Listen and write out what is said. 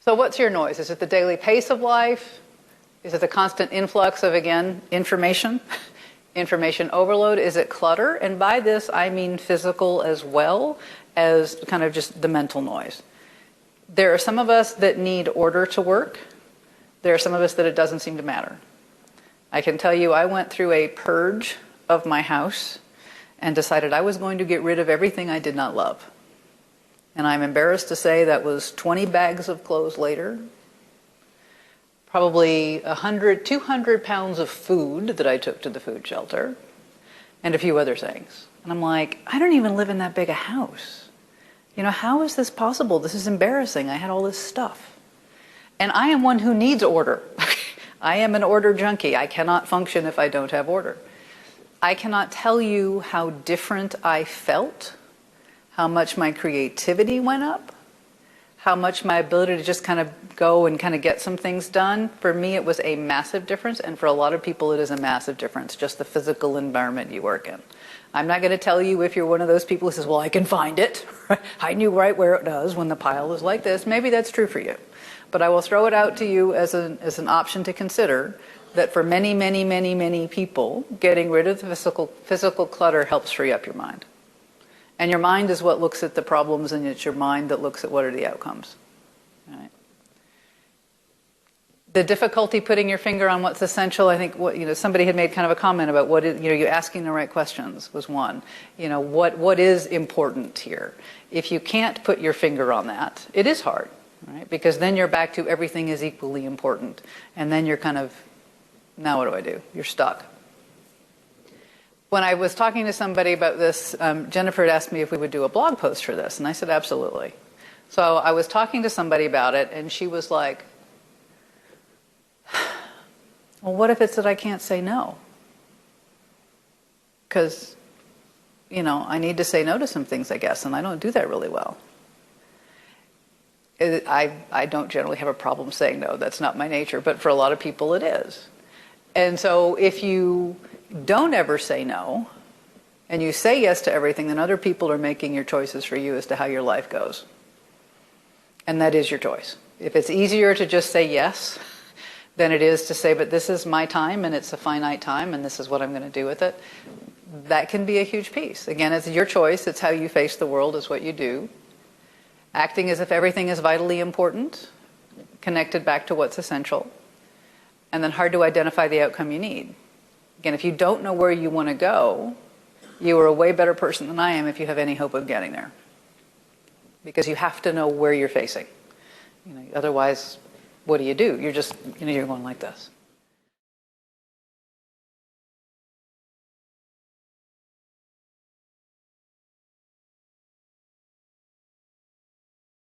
So what's your noise? Is it the daily pace of life? Is it the constant influx of, again, information? Information overload? Is it clutter? And by this, I mean physical as well as kind of just the mental noise. There are some of us that need order to work. There are some of us that it doesn't seem to matter. I can tell you I went through a purge of my house and decided I was going to get rid of everything I did not love. And I'm embarrassed to say that was 20 bags of clothes later, probably 100, 200 pounds of food that I took to the food shelter, and a few other things. And I'm like, I don't even live in that big a house. You know, how is this possible? This is embarrassing. I had all this stuff. And I am one who needs order. I am an order junkie. I cannot function if I don't have order. I cannot tell you how different I felt, how much my creativity went up, how much my ability to just kind of go and kind of get some things done. For me, it was a massive difference, and for a lot of people, it is a massive difference, just the physical environment you work in. I'm not going to tell you if you're one of those people who says, well, I can find it. I knew right where it was when the pile is like this. Maybe that's true for you. But I will throw it out to you as an option to consider that for many, many, many, many people, getting rid of the physical clutter helps free up your mind. And your mind is what looks at the problems, and it's your mind that looks at what are the outcomes. All right. The difficulty putting your finger on what's essential, I think somebody had made kind of a comment about what is, you asking the right questions was one. What is important here? If you can't put your finger on that, it is hard, right? Because then you're back to everything is equally important. And then you're kind of, now what do? You're stuck. When I was talking to somebody about this, Jennifer had asked me if we would do a blog post for this, and I said absolutely. So I was talking to somebody about it, and she was like, well, what if it's that I can't say no? Because, I need to say no to some things, I guess, and I don't do that really well. I don't generally have a problem saying no. That's not my nature, but for a lot of people it is. And so if you don't ever say no, and you say yes to everything, then other people are making your choices for you as to how your life goes. And that is your choice. If it's easier to just say yes than it is to say, but this is my time, and it's a finite time, and this is what I'm going to do with it, that can be a huge piece. Again, it's your choice. It's how you face the world, is what you do. Acting as if everything is vitally important, connected back to what's essential, and then hard to identify the outcome you need. Again, if you don't know where you want to go, you are a way better person than I am if you have any hope of getting there. Because you have to know where you're facing. Otherwise, what do? You're just, you're going like this.